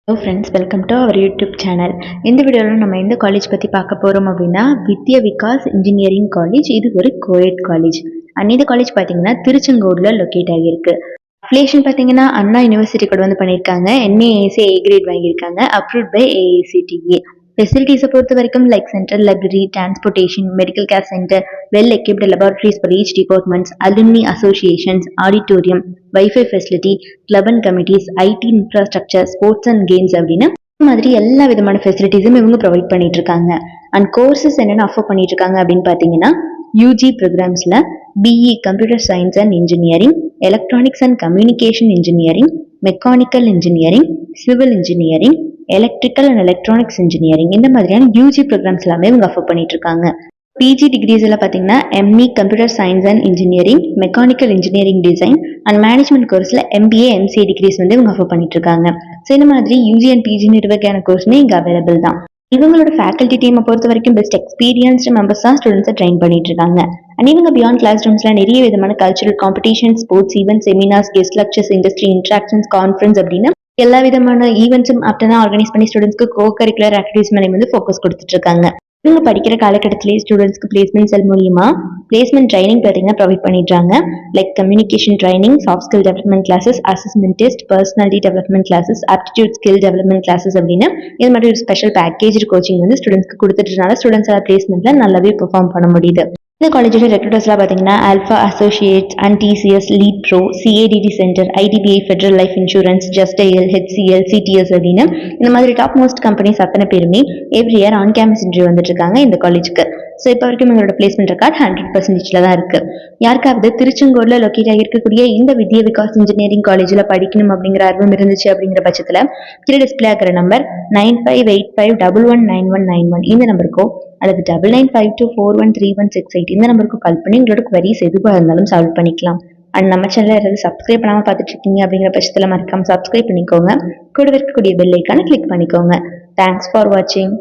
Hello friends, welcome to our YouTube channel. இந்த வீடியோவில் நம்ம எந்த காலேஜ் பற்றி பார்க்க போகிறோம் அப்படின்னா வித்யா விகாஸ் இன்ஜினியரிங் காலேஜ். இது ஒரு கோஎட் காலேஜ். இந்த காலேஜ் பார்த்தீங்கன்னா திருச்செங்கோடில் லொக்கேட் ஆகியிருக்கு. அஃபிலியேஷன் பார்த்தீங்கன்னா அண்ணா யூனிவர்சிட்டி கூட வந்து பண்ணியிருக்காங்க. NAAC A கிரேட் வாங்கியிருக்காங்க, அப்ரூவ்ட் பை AICTE. ஃபெசிலிட்டிஸை பொறுத்த வரைக்கும் like central library, transportation, medical care center, well equipped laboratories for each departments, alumni associations, auditorium, wifi facility, club and committees, IT infrastructure, sports and games அப்படின்னு இந்த மாதிரி எல்லா விதமான ஃபெசிலிட்டிஸும் இவங்க ப்ரொவைட் பண்ணிட்டு இருக்காங்க. அண்ட் கோர்சஸ் என்னென்ன ஆஃபர் பண்ணிட்டு இருக்காங்க அப்படின்னு பார்த்தீங்கன்னா யூஜி ப்ரோக்ராம்ஸில் BE computer science and engineering, electronics and communication engineering, mechanical engineering, civil engineering, electrical and electronics engineering, இந்த மாதிரியான யூஜி ப்ரோக்ராம்ஸ் எல்லாமே இவங்க ஆஃபர் பண்ணிட்டு இருக்காங்க. பிஜி டிகிரிஸ் எல்லாம் பார்த்தீங்கன்னா ME computer science and engineering, mechanical engineering design and management கோர்ஸில் MBA MCA decrease வந்து இவங்க ஆஃபர் பண்ணிட்டு இருக்காங்க. ஸோ இந்த மாதிரி யூஜி அண்ட் பிஜி இருவகையான கோர்ஸுமே இங்கே அவைலபிள் தான். இவங்களோட ஃபேக்கல்டி டீமை பொறுத்த வரைக்கும் பெஸ்ட் எக்ஸ்பீரியன்ஸ்டு மெம்பர்ஸ் தான் ஸ்டூடெண்ட்ஸை ட்ரெயின் பண்ணிட்டு இருக்காங்க. அண்ட் இவங்க பியாண்ட் கிளாஸ் ரூம்ஸ்ல நிறைய விதமான cultural competition, sports event, seminars, guest lectures, industry interactions, conference அப்படின்னு எல்லா விதமான ஈவெண்ட்ஸும் அப்படின்னா ஆர்கனைஸ் பண்ணி ஸ்டூடெண்ட்ஸ்க்கு கோ கரிக்குலர் ஆக்டிவிட்டிஸ் மேலே வந்து ஃபோக்கஸ் கொடுத்துட்டு இருக்காங்க. இவங்க படிக்கிற காலகட்டத்திலேயே ஸ்டூடெண்ட்ஸ்க்கு பிளேஸ்மெண்ட் செல் மூலியமா பிளேஸ்மெண்ட் ட்ரைனிங் பார்த்தீங்கன்னா ப்ரொவைட் பண்ணிடுறாங்க. Like communication training, soft skill development classes, assessment test, personality development classes, aptitude skill development classes அப்படின்னு இது மாதிரி ஒரு ஸ்பெஷல் பேக்கேஜ் கோச்சிங் வந்து ஸ்டூடெண்ட்ஸ்க்கு கொடுத்துட்டனால ஸ்டூடெண்ட்ஸ் பிளேஸ்மெண்ட்ல நல்லாவே பெர்ஃபார்ம் பண்ண முடியுது. இந்த காலேஜோட ரெக்ரூட்டர்ஸ்லாம் பார்த்தீங்கன்னா alpha Associates and TCS, lead bro, CADD centre, IDBI, federal life insurance, Justdial, HCL, CTS அப்படின்னு இந்த மாதிரி டாப் மோஸ்ட் கம்பெனிஸ் அத்தனை பேருமே every year on campus interview வந்துட்டு இருக்காங்க இந்த காலேஜுக்கு. ஸோ இப்போ வரைக்கும் எங்களோட பிளேஸ்மெண்ட் ரெக்கார்ட் 100% தான் இருக்கு. யாருக்காவது திருச்செங்கோடில் லொக்கேட் ஆகியிருக்கக்கூடிய இந்த வித்யா விகாஸ் இன்ஜினியரிங் காலேஜில் படிக்கணும் அப்படிங்கிற ஆர்வம் இருந்துச்சு அப்படிங்கிற பட்சத்தில் கீழே டிஸ்பிளே ஆகிற நம்பர் 9585119191 இந்த நம்பருக்கோ அல்லது 9952413168 இந்த நம்பருக்கு கால் பண்ணி உங்களோட குவரிஸ் எதுவாக இருந்தாலும் சால்வ் பண்ணிக்கலாம். அண்ட் நம்ம சேனலில் யாராவது சப்ஸ்கிரைப் பண்ணாமல் பார்த்துட்டு இருக்கீங்க அப்படிங்கிற பட்சத்தில் மறக்காம சப்ஸ்கிரைப் பண்ணிக்கோங்க. கூட இருக்கக்கூடிய பெல் ஐக்கானை கிளிக் பண்ணிக்கோங்க. தேங்க்ஸ் ஃபார் வாட்சிங்.